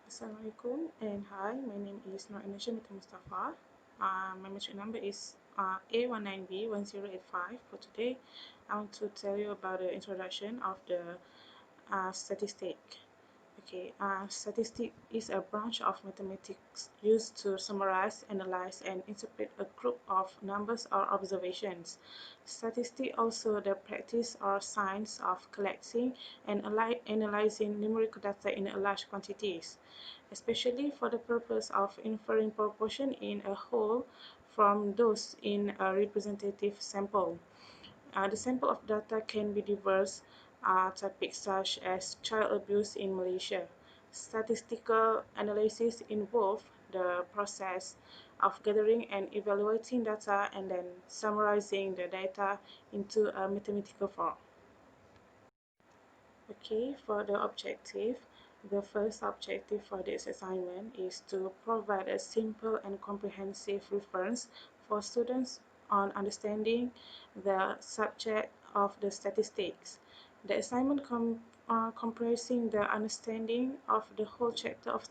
Assalamualaikum and hi, my name is Nur Anisha Mustafa. My metric number is A19B1085. For today, I want to tell you about the introduction of the statistic. Okay, statistic is a branch of mathematics used to summarize, analyze, and interpret a group of numbers or observations. Statistics also the practice or science of collecting and analyzing numerical data in large quantities, especially for the purpose of inferring proportion in a whole from those in a representative sample. The sample of data can be diverse topics such as child abuse in Malaysia. Statistical analysis involves the process of gathering and evaluating data and then summarizing the data into a mathematical form. Okay, for the objective, the first objective for this assignment is to provide a simple and comprehensive reference for students on understanding the subject of the statistics. The assignment comprising the understanding of the whole chapter of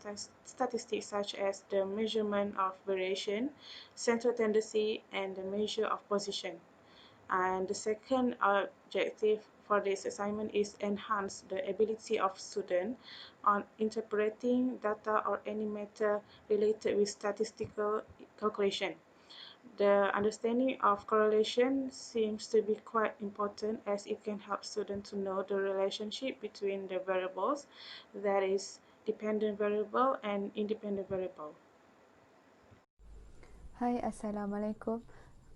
statistics such as the measurement of variation, central tendency, and the measure of position. And the second objective for this assignment is enhance the ability of student on interpreting data or any matter related with statistical calculation. The understanding of correlation seems to be quite important as it can help students to know the relationship between the variables, that is dependent variable and independent variable. Hi, Assalamualaikum.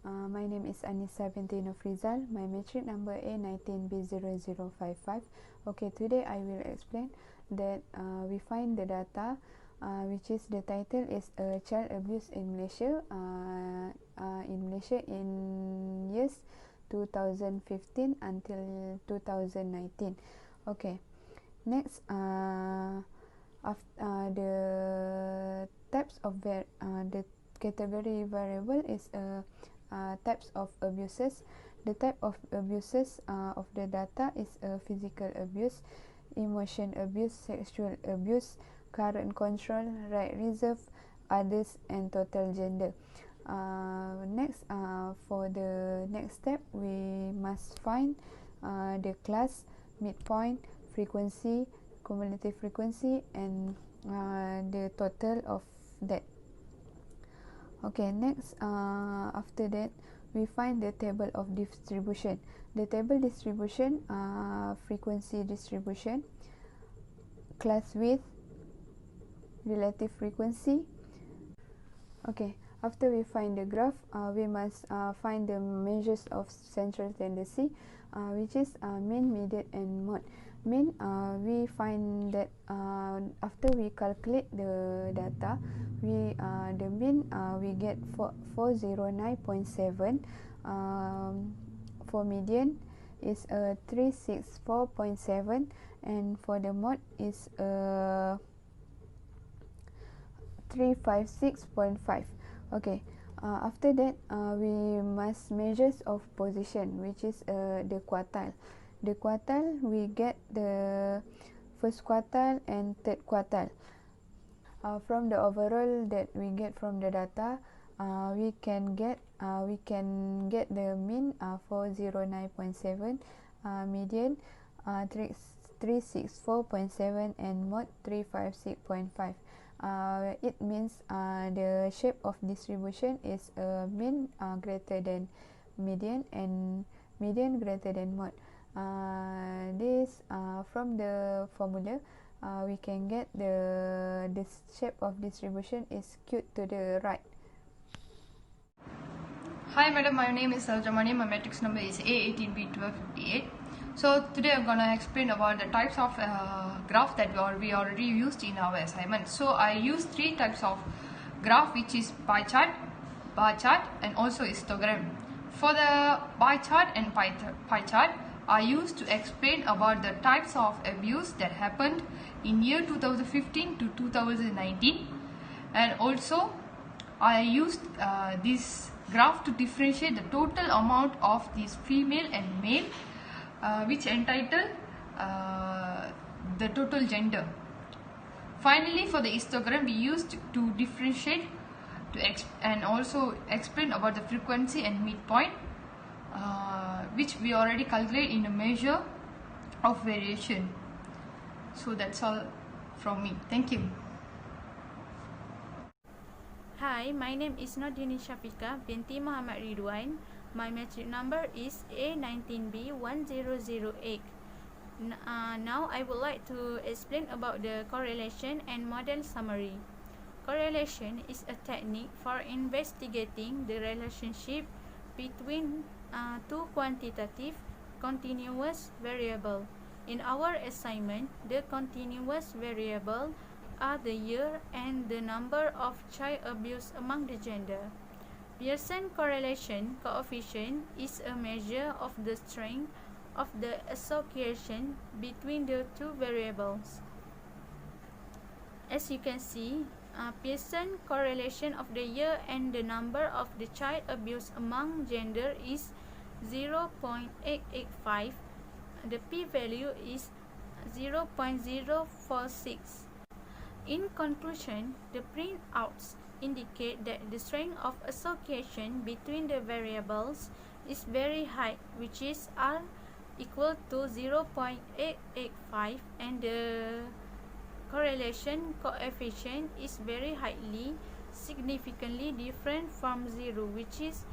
My name is Anissa binti Nofrizal. My metric number A19B0055. Okay, today I will explain that we find the data, which is the title is child abuse in Malaysia. In years 2015 until 2019. Okay, next, the types of the category variable is types of abuses. The type of abuses of the data is physical abuse, emotion abuse, sexual abuse, current control, right reserve, others, and total gender. Next, for the next step, we must find the class, midpoint, frequency, cumulative frequency, and the total of that. Okay, next, after that, we find the table of distribution. The table distribution, frequency distribution, class width, relative frequency. Okay, after we find the graph, we must find the measures of central tendency, which is mean, median, and mode. Mean, we find that after we calculate the data, the mean we get 409.7. For median is 364.7, and for the mode is 356.5. Okay, after that, we must measures of position, which is the quartile. The quartile, we get the first quartile and third quartile. From the overall that we get from the data, we can get the mean 409.7, median 364.7, and mode 356.5. It means the shape of distribution is mean greater than median and median greater than mode. This from the formula, we can get this shape of distribution is skewed to the right. Hi madam, my name is Saljamani. My matrix number is A18B1258. So today I'm gonna explain about the types of graph that we already used in our assignment. So I use three types of graph, which is pie chart, bar chart, and also histogram. For the pie chart and pie chart, I used to explain about the types of abuse that happened in year 2015 to 2019, and also I used this graph to differentiate the total amount of these female and male, which entitle the total gender. Finally, for the histogram, we used to differentiate and also explain about the frequency and midpoint, which we already calculate in a measure of variation. So that's all from me. Thank you. Hi, my name is Nordini Shafika binti Muhammad Ridwan. My metric number is A19B1008. Now I would like to explain about the correlation and model summary. Correlation is a technique for investigating the relationship between two quantitative continuous variables. In our assignment, the continuous variable are the year and the number of child abuse among the gender. Pearson correlation coefficient is a measure of the strength of the association between the two variables. As you can see, Pearson correlation of the year and the number of the child abuse among gender is 0.885. The p-value is 0.046. In conclusion, the printouts indicate that the strength of association between the variables is very high, which is R equal to 0.885, and the correlation coefficient is very highly significantly different from 0, which is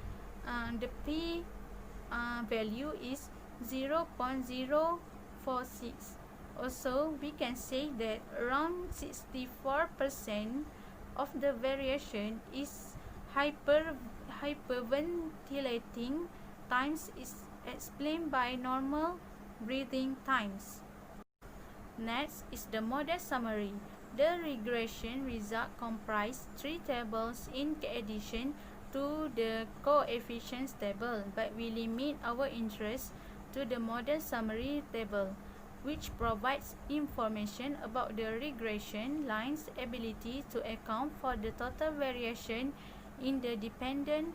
the p value is 0.046. Also, we can say that around 64% of the variation is hyperventilating times is explained by normal breathing times. Next is the model summary. The regression result comprise 3 tables in addition to the coefficients table, but we limit our interest to the model summary table, which provides information about the regression line's ability to account for the total variation in the dependent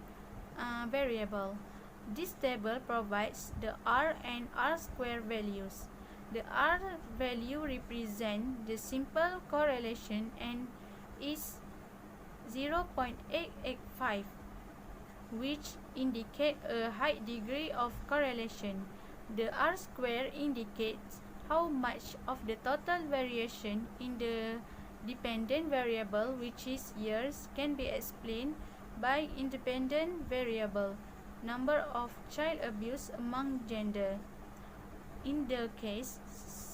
variable. This table provides the R and R square values. The R value represents the simple correlation and is 0.885, which indicate a high degree of correlation. The R square indicates how much of the total variation in the dependent variable, which is years, can be explained by independent variable, number of child abuse among gender. In the case,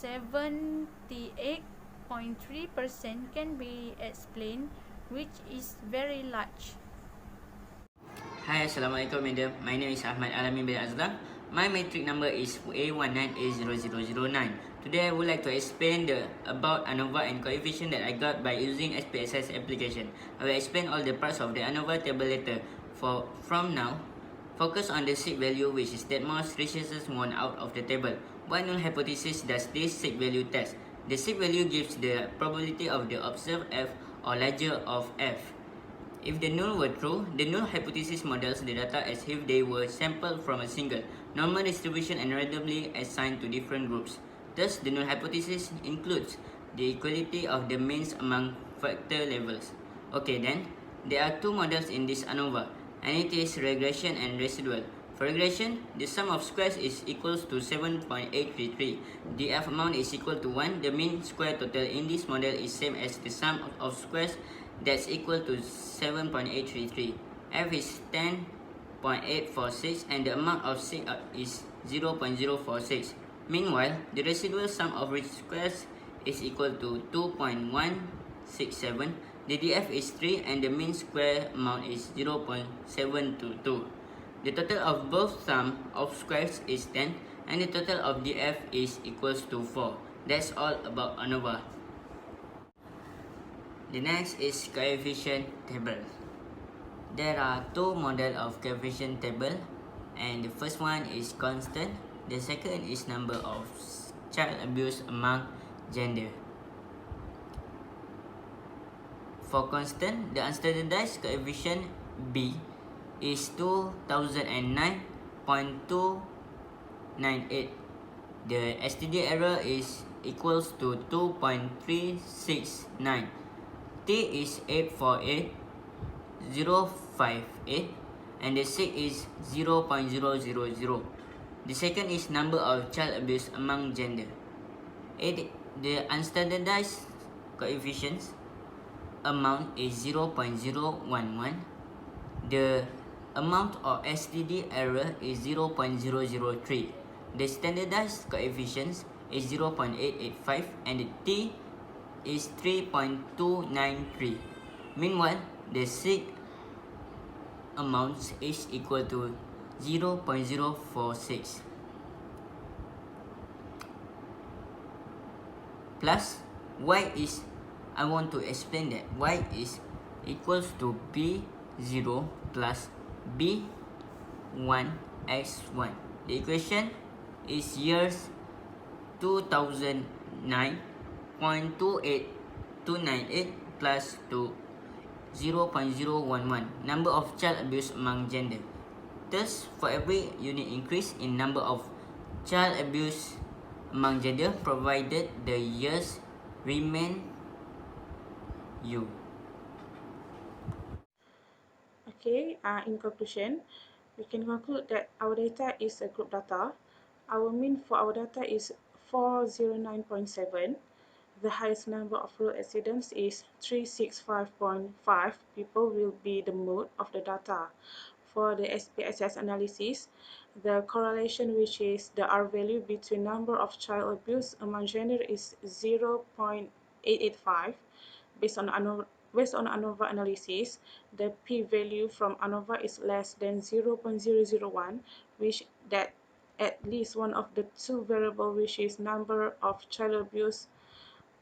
78.3% can be explained, which is very large. Hi, Assalamualaikum madam. My name is Ahmad Alamin bin Azlan. My matric number is A19A0009. Today I would like to explain about ANOVA and coefficient that I got by using SPSS application. I will explain all the parts of the ANOVA table later. From now, focus on the sig value, which is that most resources won out of the table. What null hypothesis does this sig value test? The sig value gives the probability of the observed F or larger of F. If the null were true, the null hypothesis models the data as if they were sampled from a single normal distribution and randomly assigned to different groups. Thus, the null hypothesis includes the equality of the means among factor levels. Okay then, there are two models in this ANOVA, and it is regression and residual. For regression, the sum of squares is equals to 7.833. The F amount is equal to 1. The mean square total in this model is same as the sum of squares, that's equal to 7.833. F is 10.846 and the amount of sig is 0.046. Meanwhile, the residual sum of squares is equal to 2.167. The DF is 3 and the mean square amount is 0.722. The total of both sum of squares is 10 and the total of DF is equals to 4. That's all about ANOVA. The next is coefficient table. There are two models of coefficient table, and the first one is constant. The second is number of child abuse among gender. For constant, the unstandardized coefficient B is 2009.298. The STD error is equals to 2.369. T is 848, 058, and the 6 is 0.000. The second is number of child abuse among gender. The unstandardized coefficients amount is 0.011. The amount of STD error is 0.003. The standardized coefficients is 0.885 and the T is 3.293. Meanwhile, the SIG amounts is equal to 0.046. Plus, y is, I want to explain that y is equals to b0 plus b1 x1. The equation is years 2009.28298 plus to 0.011, number of child abuse among gender. Thus, for every unit increase in number of child abuse among gender, provided the years remain U. Okay, in conclusion, we can conclude that our data is a group data. Our mean for our data is 409.7. The highest number of road accidents is 365.5 people will be the mode of the data. For the SPSS analysis, the correlation, which is the R value between number of child abuse among gender, is 0.885. Based on ANOVA analysis, the p-value from ANOVA is less than 0.001, which that at least one of the two variables, which is number of child abuse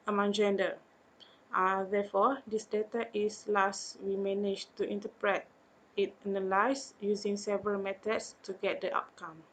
among gender. Therefore, this data is last we managed to interpret it, analyze using several methods to get the outcome.